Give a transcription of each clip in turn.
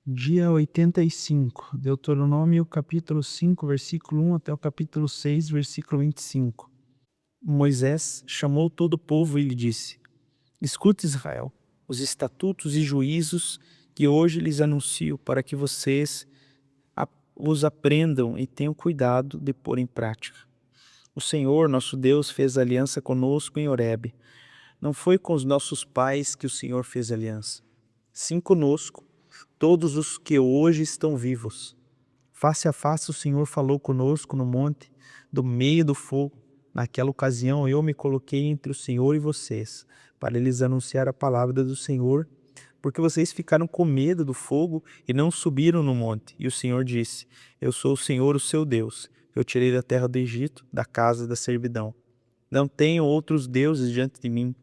Dia 85, Deuteronômio capítulo 5, versículo 1 até o capítulo 6, versículo 25. Moisés chamou todo o povo e lhe disse: Escute, Israel, os estatutos e juízos que hoje lhes anuncio, para que vocês os aprendam e tenham cuidado de pôr em prática. O Senhor, nosso Deus, fez aliança conosco em Horebe. Não foi com os nossos pais que o Senhor fez aliança. Sim conosco, todos os que hoje estão vivos. Face a face o Senhor falou conosco no monte, do meio do fogo. Naquela ocasião eu me coloquei entre o Senhor e vocês, para lhes anunciar a palavra do Senhor, porque vocês ficaram com medo do fogo e não subiram no monte. E o Senhor disse: Eu sou o Senhor, o seu Deus. Eu tirei da terra do Egito, da casa da servidão. Não tenham outros deuses diante de mim.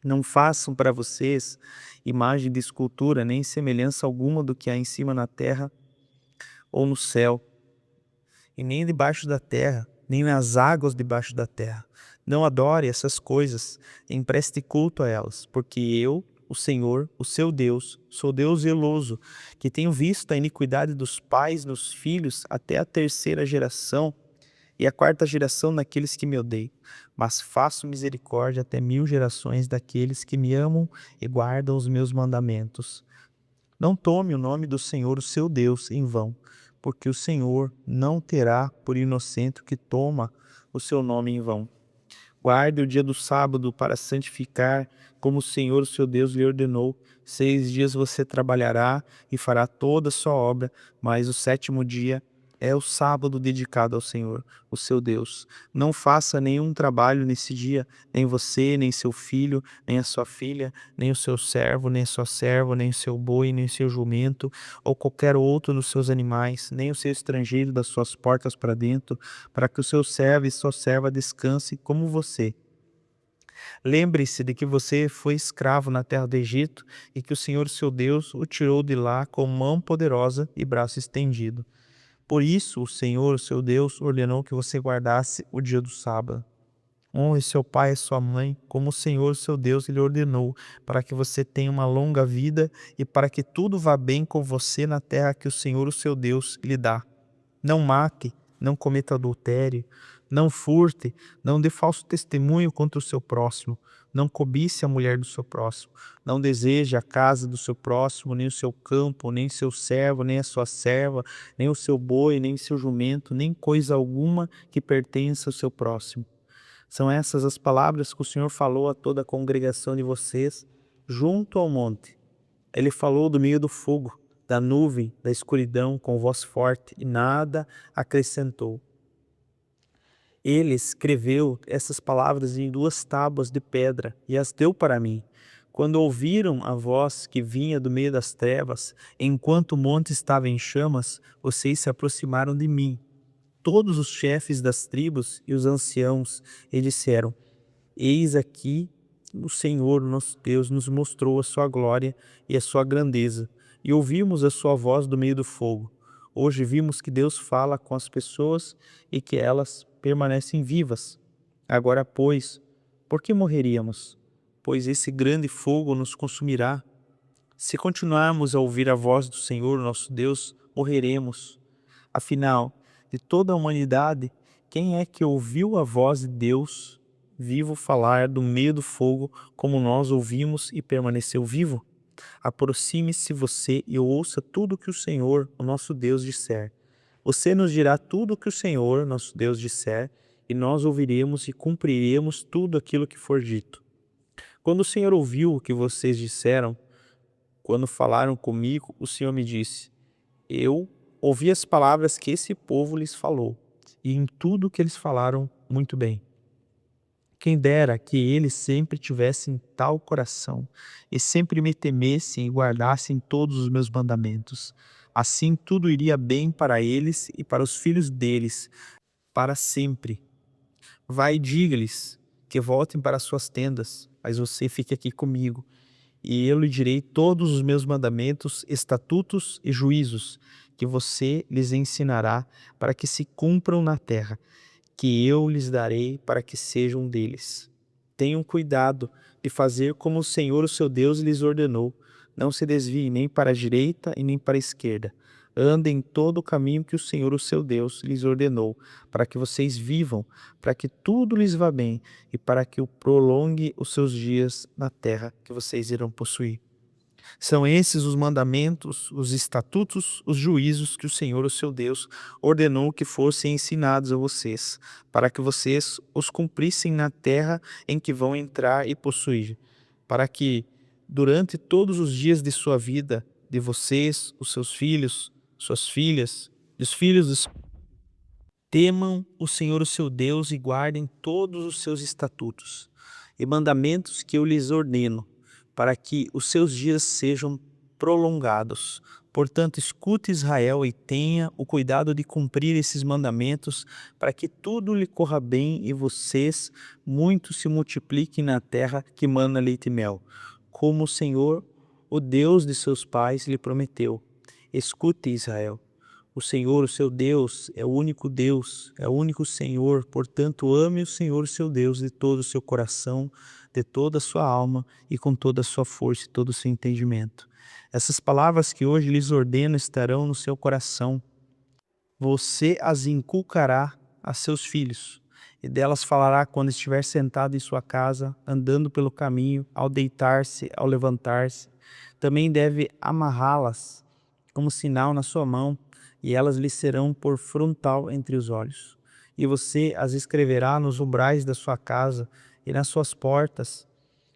Não façam para vocês imagem de escultura, nem semelhança alguma do que há em cima na terra ou no céu, e nem debaixo da terra, nem nas águas debaixo da terra. Não adore essas coisas, nem preste culto a elas, porque eu, o Senhor, o seu Deus, sou Deus zeloso, que tenho visto a iniquidade dos pais nos filhos até a terceira geração e a quarta geração daqueles que me odeiam, mas faço misericórdia até 1000 gerações daqueles que me amam e guardam os meus mandamentos. Não tome o nome do Senhor, o seu Deus, em vão, porque o Senhor não terá por inocente o que toma o seu nome em vão. Guarde o dia do sábado para santificar, como o Senhor, o seu Deus, lhe ordenou. 6 dias você trabalhará e fará toda a sua obra, mas o sétimo dia é o sábado dedicado ao Senhor, o seu Deus. Não faça nenhum trabalho nesse dia, nem você, nem seu filho, nem a sua filha, nem o seu servo, nem a sua serva, nem o seu boi, nem o seu jumento, ou qualquer outro dos seus animais, nem o seu estrangeiro das suas portas para dentro, para que o seu servo e sua serva descanse como você. Lembre-se de que você foi escravo na terra do Egito e que o Senhor, seu Deus, o tirou de lá com mão poderosa e braço estendido. Por isso, o Senhor, seu Deus, ordenou que você guardasse o dia do sábado. Honre seu pai e sua mãe, como o Senhor, seu Deus, lhe ordenou, para que você tenha uma longa vida e para que tudo vá bem com você na terra que o Senhor, o seu Deus, lhe dá. Não mate, não cometa adultério, não furte, não dê falso testemunho contra o seu próximo, não cobice a mulher do seu próximo, não deseje a casa do seu próximo, nem o seu campo, nem seu servo, nem a sua serva, nem o seu boi, nem o seu jumento, nem coisa alguma que pertença ao seu próximo. São essas as palavras que o Senhor falou a toda a congregação de vocês junto ao monte. Ele falou do meio do fogo, da nuvem, da escuridão, com voz forte, e nada acrescentou. Ele escreveu essas palavras em 2 tábuas de pedra e as deu para mim. Quando ouviram a voz que vinha do meio das trevas, enquanto o monte estava em chamas, vocês se aproximaram de mim, todos os chefes das tribos e os anciãos, e disseram: Eis aqui o Senhor, nosso Deus, nos mostrou a sua glória e a sua grandeza, e ouvimos a sua voz do meio do fogo. Hoje vimos que Deus fala com as pessoas e que elas permanecem vivas. Agora, pois, por que morreríamos? Pois esse grande fogo nos consumirá. Se continuarmos a ouvir a voz do Senhor, nosso Deus, morreremos. Afinal, de toda a humanidade, quem é que ouviu a voz de Deus vivo falar do meio do fogo como nós ouvimos e permaneceu vivo? Aproxime-se você e ouça tudo o que o Senhor, o nosso Deus, disser. Você nos dirá tudo o que o Senhor, nosso Deus, disser, e nós ouviremos e cumpriremos tudo aquilo que for dito. Quando o Senhor ouviu o que vocês disseram, quando falaram comigo, o Senhor me disse: Eu ouvi as palavras que esse povo lhes falou, e em tudo que eles falaram, muito bem. Quem dera que eles sempre tivessem tal coração, e sempre me temessem e guardassem todos os meus mandamentos. Assim tudo iria bem para eles e para os filhos deles, para sempre. Vai e diga-lhes que voltem para suas tendas, mas você fique aqui comigo, e eu lhe direi todos os meus mandamentos, estatutos e juízos, que você lhes ensinará para que se cumpram na terra, que eu lhes darei para que sejam deles. Tenham cuidado de fazer como o Senhor, o seu Deus, lhes ordenou. Não se desviem nem para a direita e nem para a esquerda. Andem em todo o caminho que o Senhor, o seu Deus, lhes ordenou, para que vocês vivam, para que tudo lhes vá bem e para que o prolongue os seus dias na terra que vocês irão possuir. São esses os mandamentos, os estatutos, os juízos que o Senhor, o seu Deus, ordenou que fossem ensinados a vocês, para que vocês os cumprissem na terra em que vão entrar e possuir, para que, durante todos os dias de sua vida, de vocês, os seus filhos, suas filhas, e os filhos dos temam o Senhor, o seu Deus, e guardem todos os seus estatutos e mandamentos que eu lhes ordeno, para que os seus dias sejam prolongados. Portanto, escute Israel e tenha o cuidado de cumprir esses mandamentos, para que tudo lhe corra bem e vocês muito se multipliquem na terra que mana leite e mel, como o Senhor, o Deus de seus pais, lhe prometeu. Escute, Israel. O Senhor, o seu Deus, é o único Deus, é o único Senhor. Portanto, ame o Senhor, o seu Deus, de todo o seu coração, de toda a sua alma e com toda a sua força e todo o seu entendimento. Essas palavras que hoje lhes ordeno estarão no seu coração. Você as inculcará a seus filhos, e delas falará quando estiver sentado em sua casa, andando pelo caminho, ao deitar-se, ao levantar-se. Também deve amarrá-las como sinal na sua mão, e elas lhe serão por frontal entre os olhos. E você as escreverá nos umbrais da sua casa e nas suas portas.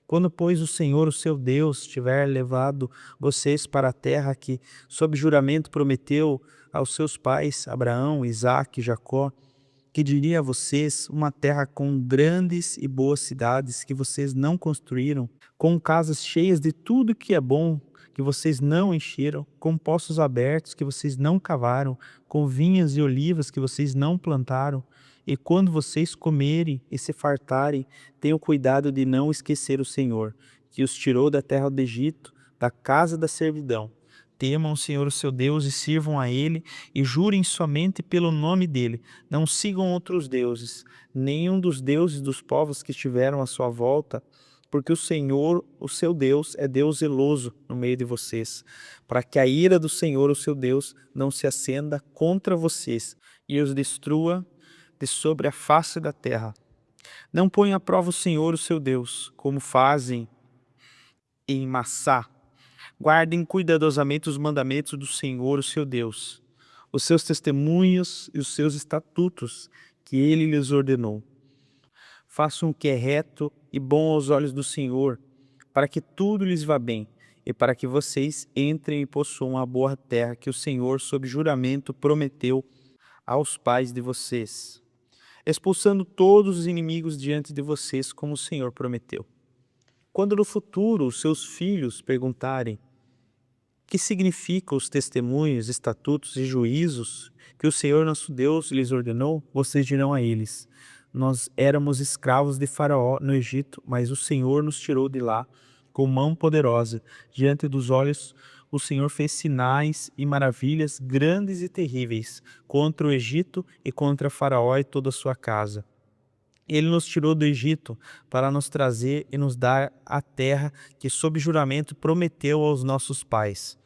Quando, pois, o Senhor, o seu Deus, tiver levado vocês para a terra que, sob juramento, prometeu aos seus pais, Abraão, Isaque e Jacó, que diria a vocês, uma terra com grandes e boas cidades que vocês não construíram, com casas cheias de tudo que é bom, que vocês não encheram, com poços abertos que vocês não cavaram, com vinhas e olivas que vocês não plantaram. E quando vocês comerem e se fartarem, tenham cuidado de não esquecer o Senhor, que os tirou da terra do Egito, da casa da servidão. Temam o Senhor, o seu Deus, e sirvam a Ele, e jurem somente pelo nome dEle. Não sigam outros deuses, nenhum dos deuses dos povos que estiveram à sua volta, porque o Senhor, o seu Deus, é Deus zeloso no meio de vocês, para que a ira do Senhor, o seu Deus, não se acenda contra vocês e os destrua de sobre a face da terra. Não ponham à prova o Senhor, o seu Deus, como fazem em Massá. Guardem cuidadosamente os mandamentos do Senhor, o seu Deus, os seus testemunhos e os seus estatutos que ele lhes ordenou. Façam o que é reto e bom aos olhos do Senhor, para que tudo lhes vá bem, e para que vocês entrem e possuam a boa terra que o Senhor, sob juramento, prometeu aos pais de vocês, expulsando todos os inimigos diante de vocês, como o Senhor prometeu. Quando no futuro os seus filhos perguntarem: que significam os testemunhos, estatutos e juízos que o Senhor nosso Deus lhes ordenou? Vocês dirão a eles: nós éramos escravos de Faraó no Egito, mas o Senhor nos tirou de lá com mão poderosa. Diante dos olhos, o Senhor fez sinais e maravilhas grandes e terríveis contra o Egito e contra Faraó e toda a sua casa. Ele nos tirou do Egito para nos trazer e nos dar a terra que, sob juramento, prometeu aos nossos pais.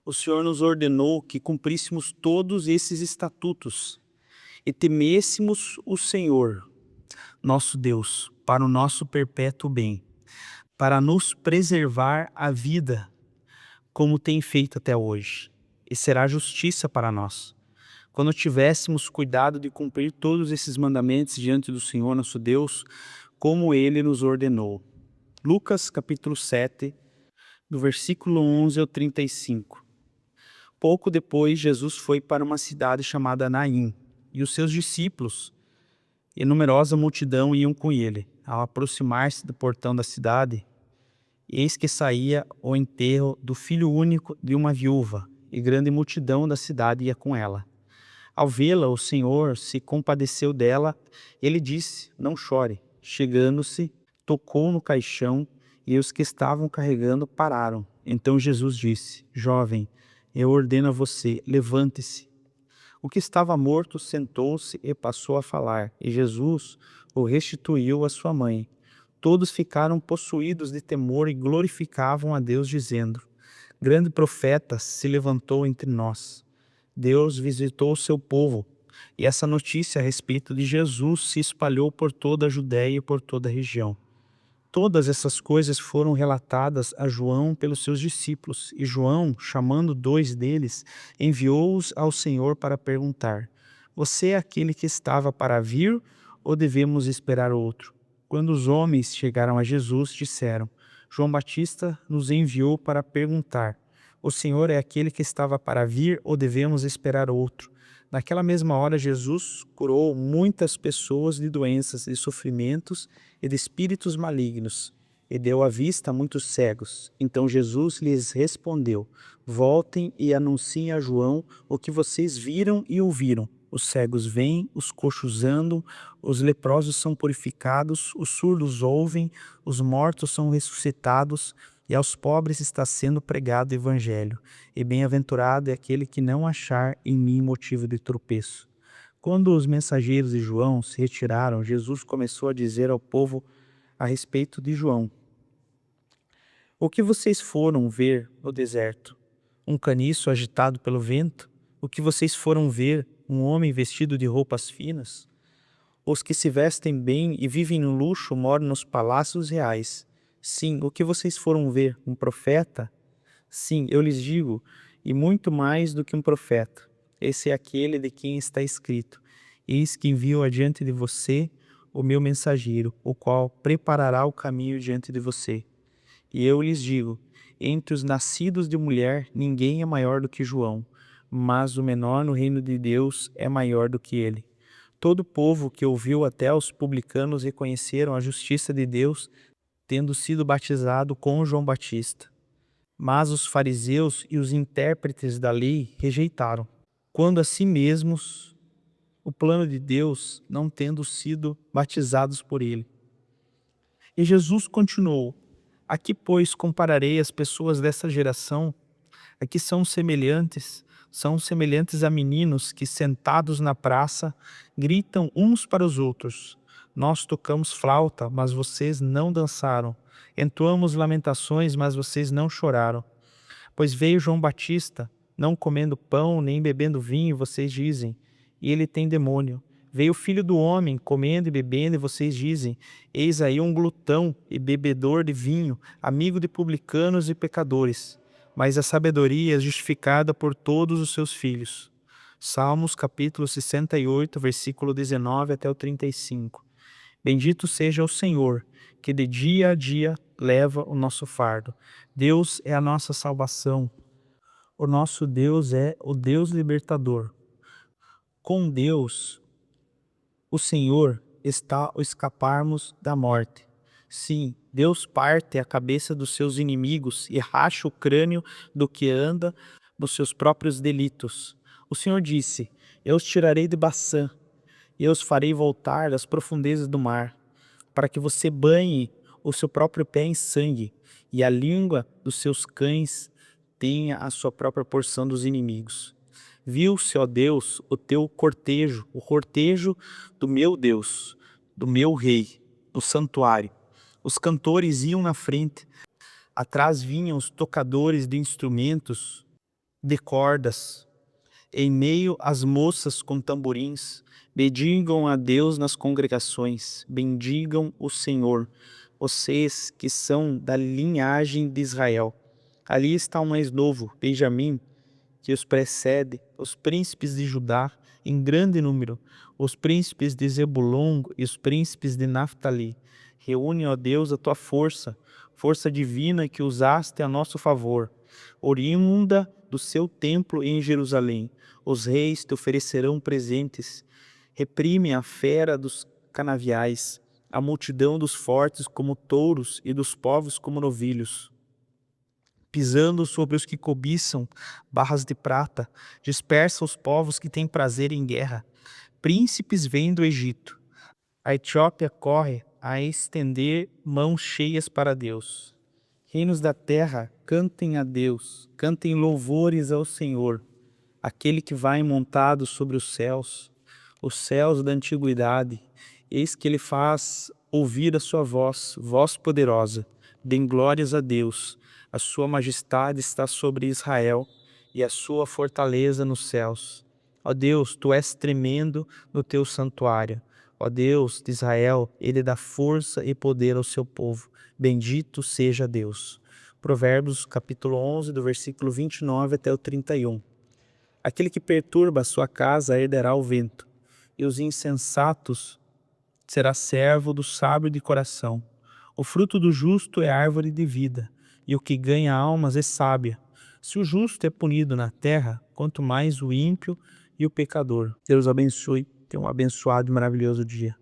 O Senhor nos ordenou que cumpríssemos todos esses estatutos e temêssemos o Senhor, nosso Deus, para o nosso perpétuo bem, para nos preservar a vida, como tem feito até hoje, e será justiça para nós. Quando tivéssemos cuidado de cumprir todos esses mandamentos diante do Senhor, nosso Deus, como Ele nos ordenou. Lucas capítulo 7, do versículo 11 ao 35. Pouco depois, Jesus foi para uma cidade chamada Naim, e os seus discípulos e numerosa multidão iam com ele. Ao aproximar-se do portão da cidade, eis que saía o enterro do filho único de uma viúva, e grande multidão da cidade ia com ela. Ao vê-la, o Senhor se compadeceu dela. Ele disse: não chore. Chegando-se, tocou no caixão, e os que estavam carregando pararam. Então Jesus disse: jovem, eu ordeno a você, levante-se. O que estava morto sentou-se e passou a falar, e Jesus o restituiu à sua mãe. Todos ficaram possuídos de temor e glorificavam a Deus, dizendo: grande profeta se levantou entre nós. Deus visitou o seu povo, e essa notícia a respeito de Jesus se espalhou por toda a Judéia e por toda a região. Todas essas coisas foram relatadas a João pelos seus discípulos, e João, chamando 2 deles, enviou-os ao Senhor para perguntar: Você é aquele que estava para vir, ou devemos esperar outro? Quando os homens chegaram a Jesus, disseram: João Batista nos enviou para perguntar: O Senhor é aquele que estava para vir, ou devemos esperar outro? Naquela mesma hora, Jesus curou muitas pessoas de doenças e sofrimentos e de espíritos malignos, e deu à vista a muitos cegos. Então Jesus lhes respondeu: Voltem e anunciem a João o que vocês viram e ouviram. Os cegos veem, os coxos andam, os leprosos são purificados, os surdos ouvem, os mortos são ressuscitados, e aos pobres está sendo pregado o evangelho. E bem-aventurado é aquele que não achar em mim motivo de tropeço. Quando os mensageiros de João se retiraram, Jesus começou a dizer ao povo a respeito de João: O que vocês foram ver no deserto? Um caniço agitado pelo vento? O que vocês foram ver? Um homem vestido de roupas finas? Os que se vestem bem e vivem no luxo moram nos palácios reais. Sim, o que vocês foram ver? Um profeta? Sim, eu lhes digo, e muito mais do que um profeta. Esse é aquele de quem está escrito: Eis que envio adiante de você o meu mensageiro, o qual preparará o caminho diante de você. E eu lhes digo: entre os nascidos de mulher, ninguém é maior do que João, mas o menor no reino de Deus é maior do que ele. Todo o povo que ouviu, até os publicanos, reconheceram a justiça de Deus, tendo sido batizado com João Batista. Mas os fariseus e os intérpretes da lei rejeitaram, quando a si mesmos o plano de Deus, não tendo sido batizados por ele. E Jesus continuou: A que, pois, compararei as pessoas dessa geração? A que são semelhantes? São semelhantes a meninos que, sentados na praça, gritam uns para os outros: Nós tocamos flauta, mas vocês não dançaram. Entoamos lamentações, mas vocês não choraram. Pois veio João Batista, não comendo pão nem bebendo vinho, vocês dizem, e ele tem demônio. Veio o Filho do Homem, comendo e bebendo, e vocês dizem: Eis aí um glutão e bebedor de vinho, amigo de publicanos e pecadores. Mas a sabedoria é justificada por todos os seus filhos. Salmos capítulo 68, versículo 19 até o 35. Bendito seja o Senhor, que de dia a dia leva o nosso fardo. Deus é a nossa salvação. O nosso Deus é o Deus libertador. Com Deus, o Senhor, está o escaparmos da morte. Sim, Deus parte a cabeça dos seus inimigos e racha o crânio do que anda nos seus próprios delitos. O Senhor disse: Eu os tirarei de Baçã, e eu os farei voltar das profundezas do mar, para que você banhe o seu próprio pé em sangue, e a língua dos seus cães tenha a sua própria porção dos inimigos. Viu-se, ó Deus, o teu cortejo, o cortejo do meu Deus, do meu rei, no santuário. Os cantores iam na frente, atrás vinham os tocadores de instrumentos, de cordas, em meio às moças com tamborins. Bendigam a Deus nas congregações, bendigam o Senhor, vocês que são da linhagem de Israel. Ali está o mais novo, Benjamim, que os precede, os príncipes de Judá, em grande número, os príncipes de Zebulon e os príncipes de Naftali. Reúne, ó Deus, a tua força, força divina que usaste a nosso favor, oriunda do seu templo em Jerusalém. Os reis te oferecerão presentes. Reprime a fera dos canaviais, a multidão dos fortes como touros e dos povos como novilhos. Pisando sobre os que cobiçam barras de prata, dispersa os povos que têm prazer em guerra. Príncipes vêm do Egito. A Etiópia corre a estender mãos cheias para Deus. Reinos da terra, cantem a Deus, cantem louvores ao Senhor, aquele que vai montado sobre os céus da antiguidade. Eis que ele faz ouvir a sua voz, voz poderosa. Dêem glórias a Deus, A sua majestade está sobre Israel e a sua fortaleza nos céus. Ó Deus, tu és tremendo no teu santuário. Ó Deus de Israel, ele dá força e poder ao seu povo. Bendito seja Deus. Provérbios capítulo 11, do versículo 29 até o 31. Aquele que perturba a sua casa herderá o vento, e os insensatos será servo do sábio de coração. O fruto do justo é árvore de vida, e o que ganha almas é sábia. Se o justo é punido na terra, quanto mais o ímpio e o pecador. Deus abençoe. Tenha um abençoado e maravilhoso dia.